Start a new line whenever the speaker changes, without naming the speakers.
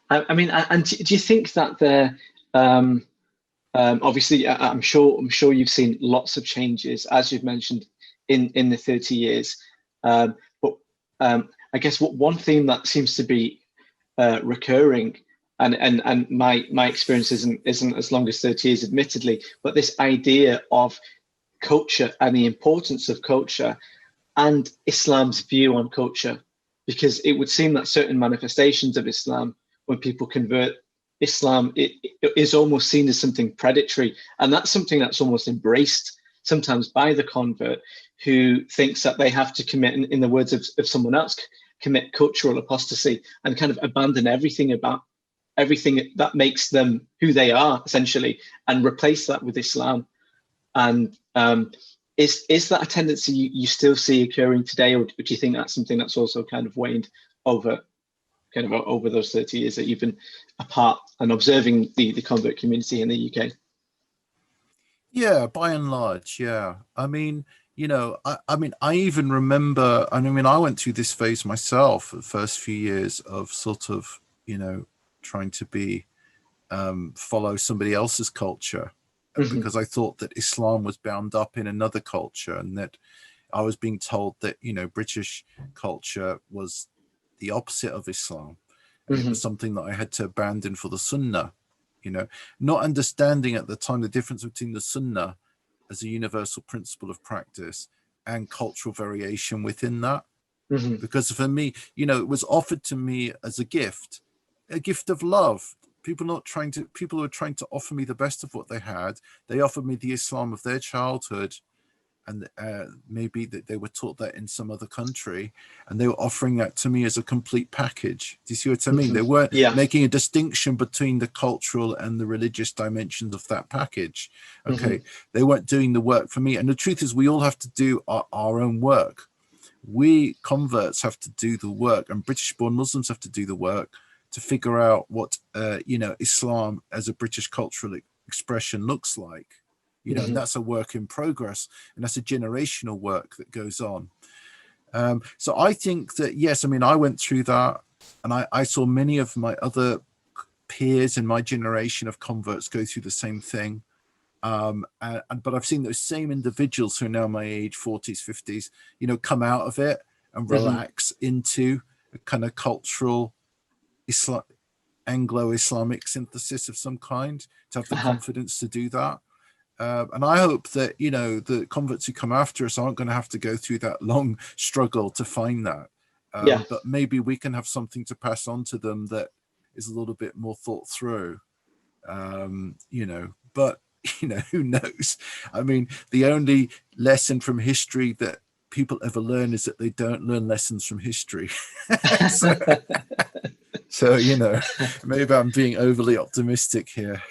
I mean, and do you think that um, obviously, I'm sure you've seen lots of changes, as you've mentioned, in the 30 years. But I guess what one theme that seems to be recurring, and my experience isn't as long as 30 years, admittedly, but this idea of culture and the importance of culture and Islam's view on culture, because it would seem that certain manifestations of Islam, when people convert, Islam it is almost seen as something predatory, and that's something that's almost embraced sometimes by the convert, who thinks that they have to commit, in the words of someone else, commit cultural apostasy and kind of abandon everything that makes them who they are, essentially, and replace that with Islam. And is that a tendency you still see occurring today, or do you think that's something that's also kind of waned over over those 30 years that you've been apart and observing the convert community in the UK?
Yeah, by and large, yeah. I mean, I mean, I even remember, and I mean, I went through this phase myself, the first few years of sort of, trying to be follow somebody else's culture,
Hmm.
because I thought that Islam was bound up in another culture, and that I was being told that, British culture was the opposite of Islam, and it was
Hmm.
something that I had to abandon for the Sunnah, you know, not understanding at the time the difference between the Sunnah as a universal principle of practice and cultural variation within that.
Hmm.
Because for me, it was offered to me as a gift of love. People were trying to offer me the best of what they had. They offered me the Islam of their childhood, and maybe that they were taught that in some other country, and they were offering that to me as a complete package. Do you see what I mean?
Hmm.
They weren't
Yeah.
making a distinction between the cultural and the religious dimensions of that package.
Hmm.
Okay, they weren't doing the work for me. And the truth is, we all have to do our own work. We converts have to do the work, and British born Muslims have to do the work to figure out what Islam as a British cultural expression looks like. And
Hmm.
that's a work in progress, and that's a generational work that goes on. So I think that, yes, I mean, I went through that, and I saw many of my other peers in my generation of converts go through the same thing. But I've seen those same individuals who are now my age, 40s, 50s, come out of it and
Hmm.
relax into a kind of cultural Islam, Anglo-Islamic synthesis of some kind, to have the
Uh-huh.
confidence to do that. And I hope that, the converts who come after us aren't going to have to go through that long struggle to find that.
Yeah.
But maybe we can have something to pass on to them that is a little bit more thought through. But who knows? I mean, the only lesson from history that people ever learn is that they don't learn lessons from history. so, so maybe I'm being overly optimistic here.